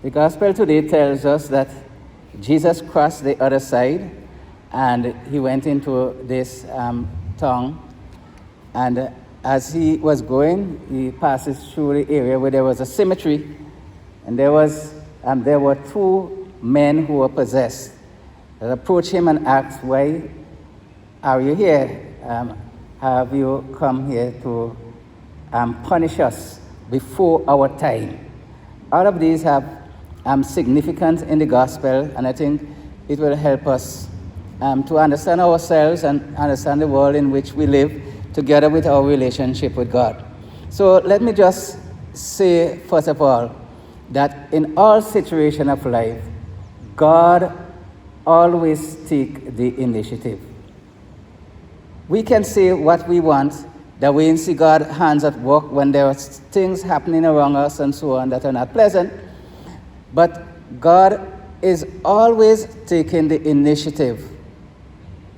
The gospel today tells us that Jesus crossed the other side and he went into this town. And as he was going, he passes through the area where there was a cemetery. And there were two men who were possessed. They approached him and asked, "Why are you here? Have you come here to punish us before our time?" All of these have significance in the gospel, and I think it will help us to understand ourselves and understand the world in which we live, together with our relationship with God. So let me just say, first of all, that in all situations of life, God always takes the initiative. We can say what we want, that we see God's hands at work when there are things happening around us and so on that are not pleasant, but God is always taking the initiative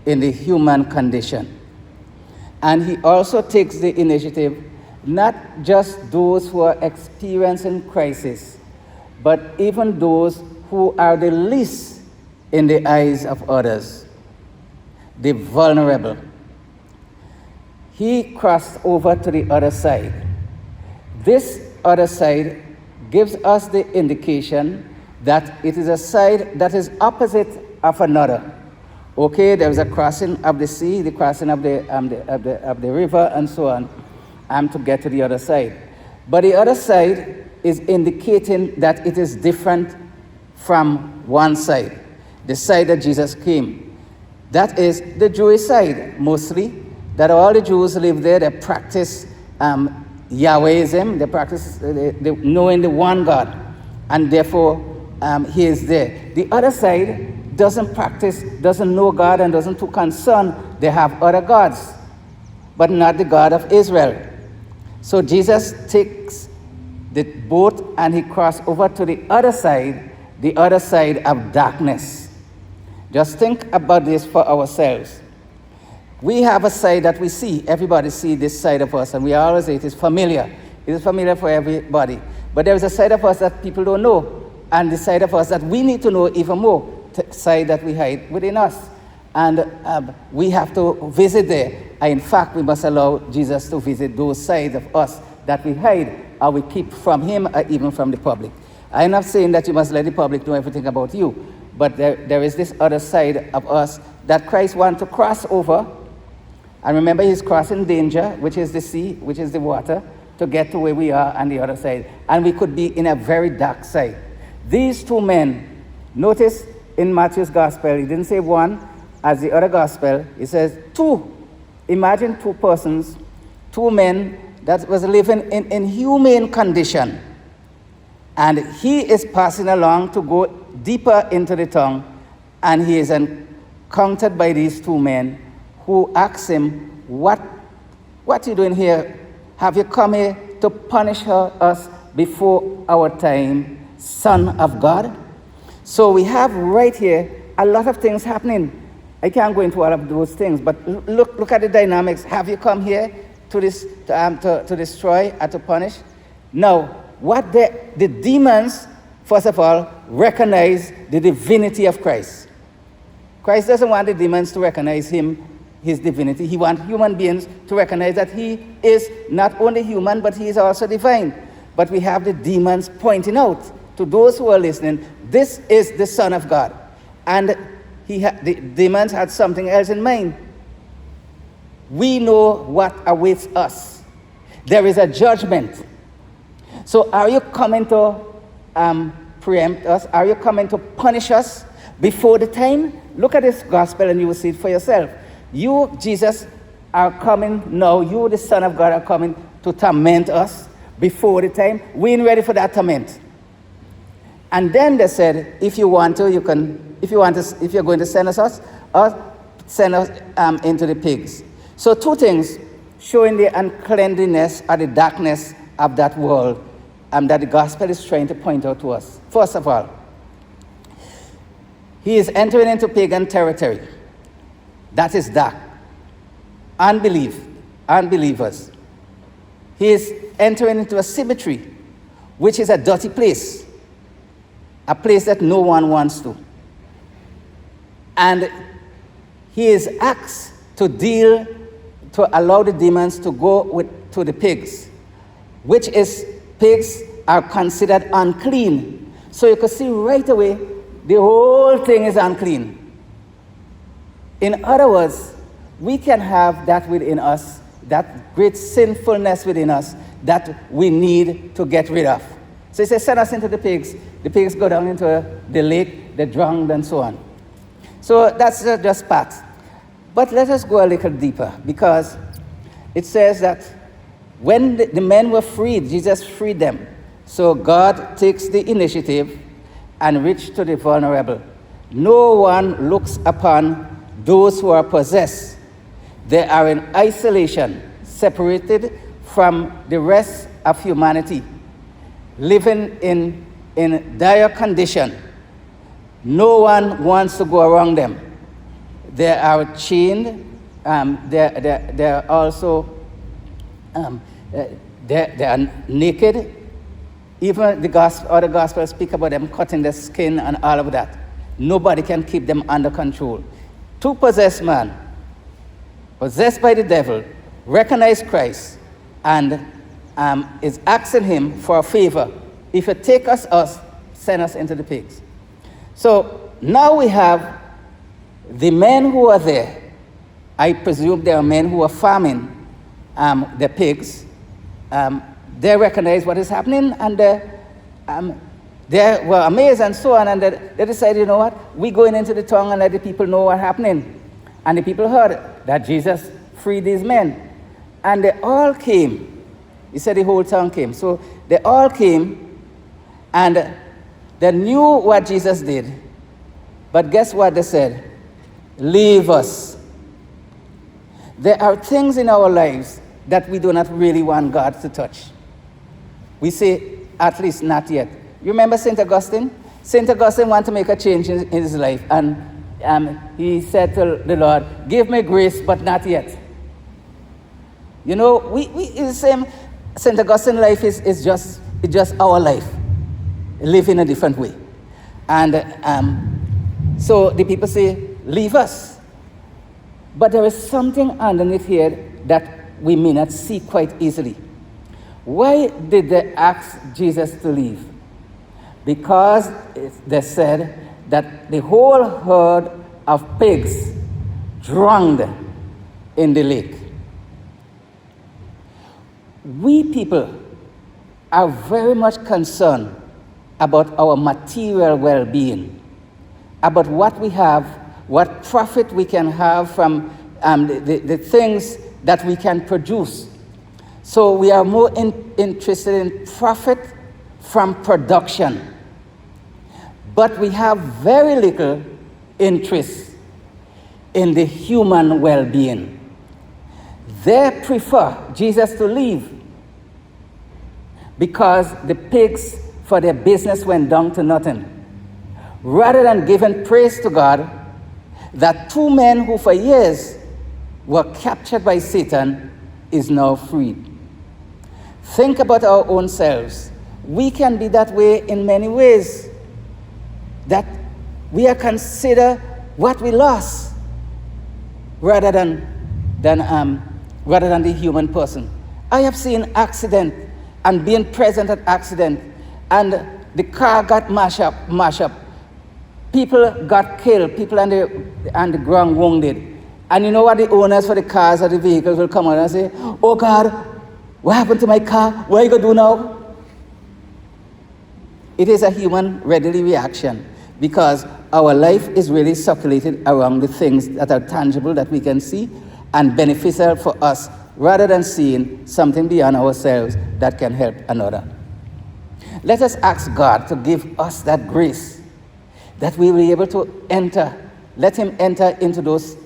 in the human condition. And he also takes the initiative, not just those who are experiencing crisis, but even those who are the least in the eyes of others, the vulnerable. He crossed over to the other side. This other side gives us the indication that it is a side that is opposite of another. Okay, there is a crossing of the sea, the crossing of the river, and so on, to get to the other side. But the other side is indicating that it is different from one side, the side that Jesus came. That is the Jewish side, mostly, that all the Jews live there. They practice Yahwehism, they practice knowing the one God, and therefore he is there. The other side doesn't practice, doesn't know God, and doesn't too concern. They have other gods, but not the God of Israel. So Jesus takes the boat and he crossed over to the other side of darkness. Just think about this for ourselves. We have a side that we see. Everybody sees this side of us, and we always say it is familiar. It is familiar for everybody. But there is a side of us that people don't know, and the side of us that we need to know even more, the side that we hide within us. And we have to visit there. And in fact, we must allow Jesus to visit those sides of us that we hide, or we keep from him, or even from the public. I'm not saying that you must let the public know everything about you, but there is this other side of us that Christ wants to cross over. And remember, he's crossing danger, which is the sea, which is the water, to get to where we are on the other side. And we could be in a very dark side. These two men, notice in Matthew's gospel, he didn't say one, as the other gospel, he says two. Imagine two persons, two men that was living in inhumane condition. And he is passing along to go deeper into the town, and he is encountered by these two men who ask him, what are you doing here? Have you come here to punish us before our time, Son of God? So we have right here a lot of things happening. I can't go into all of those things, but look at the dynamics. Have you come here to destroy and to punish? No. What the demons, first of all, recognize the divinity of Christ. Christ doesn't want the demons to recognize his divinity. He wants human beings to recognize that he is not only human, but he is also divine. But we have the demons pointing out to those who are listening, this is the Son of God. And the demons had something else in mind. We know what awaits us. There is a judgment. So are you coming to preempt us? Are you coming to punish us before the time? Look at this gospel and you will see it for yourself. You, Jesus, are coming now. You, the Son of God, are coming to torment us before the time. We ain't ready for that torment. And then they said, if you want to, you can. If you're going to send us, or send us into the pigs. So two things showing the uncleanliness or the darkness of that world that the gospel is trying to point out to us. First of all, he is entering into pagan territory. That is dark. Unbelievers. He is entering into a cemetery, which is a dirty place. a place that no one wants to. And he is asked to allow the demons to go to the pigs, which is, pigs are considered unclean. So you can see right away, the whole thing is unclean. In other words, we can have that within us, that great sinfulness within us that we need to get rid of. So he says, send us into the pigs go down into the lake, they're drowned and so on. So that's just part. But let us go a little deeper, because it says that when the men were freed, Jesus freed them. So God takes the initiative and reaches to the vulnerable. No one looks upon those who are possessed. They are in isolation, separated from the rest of humanity, living in dire condition. No one wants to go around them. They are chained. They're also they are naked. Even the Gospels speak about them cutting their skin and all of that. Nobody can keep them under control. Two possessed man, possessed by the devil, recognize Christ and is asking him for a favor. If you take us, send us into the pigs. So now we have the men who are there. I presume they are men who are farming the pigs. They recognize what is happening, and they were amazed and so on, and they decided, you know what, we're going into the town and let the people know what's happening. And the people heard that Jesus freed these men. And they all came. He said the whole town came. So they all came, and they knew what Jesus did. But guess what they said? Leave us. There are things in our lives that we do not really want God to touch. We say, at least not yet. You remember St. Augustine? St. Augustine wanted to make a change in his life, and he said to the Lord, give me grace, but not yet. You know, we the same. St. Augustine's life is just our life, live in a different way. And so the people say, leave us. But there is something underneath here that we may not see quite easily. Why did they ask Jesus to leave? Because they said that the whole herd of pigs drowned in the lake. We people are very much concerned about our material well-being, about what we have, what profit we can have from the things that we can produce. So we are more interested in profit from production. But we have very little interest in the human well-being. They prefer Jesus to leave because the pigs for their business went down to nothing. Rather than giving praise to God that two men who for years were captured by Satan is now freed. Think about our own selves. We can be that way in many ways, that we are considered what we lost rather than the human person. I have seen accident and being present at accident, and the car got mashed up. People got killed, people on the ground wounded. And you know what, the owners for the cars or the vehicles will come out and say, oh God, what happened to my car? What are you going to do now? It is a human readily reaction, because our life is really circulated around the things that are tangible, that we can see, and beneficial for us, rather than seeing something beyond ourselves that can help another. Let us ask God to give us that grace, that we will be able to enter, let him enter into those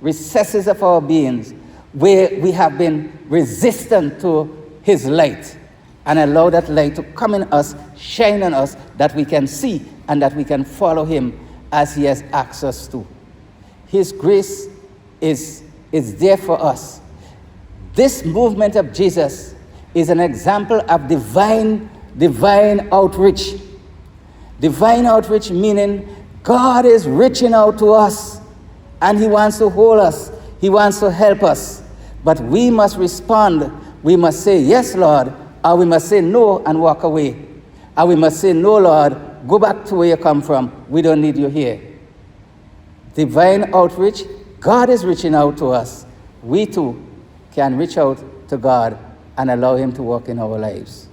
recesses of our beings where we have been resistant to his light, and allow that light to come in us, shine on us, that we can see and that we can follow him as he has asked us to. His grace is there for us. This movement of Jesus is an example of divine outreach. Divine outreach meaning God is reaching out to us and he wants to hold us. He wants to help us. But we must respond. We must say, yes, Lord, or we must say no and walk away. Or we must say, no, Lord, go back to where you come from. We don't need you here. Divine outreach, God is reaching out to us. We too can reach out to God and allow him to work in our lives.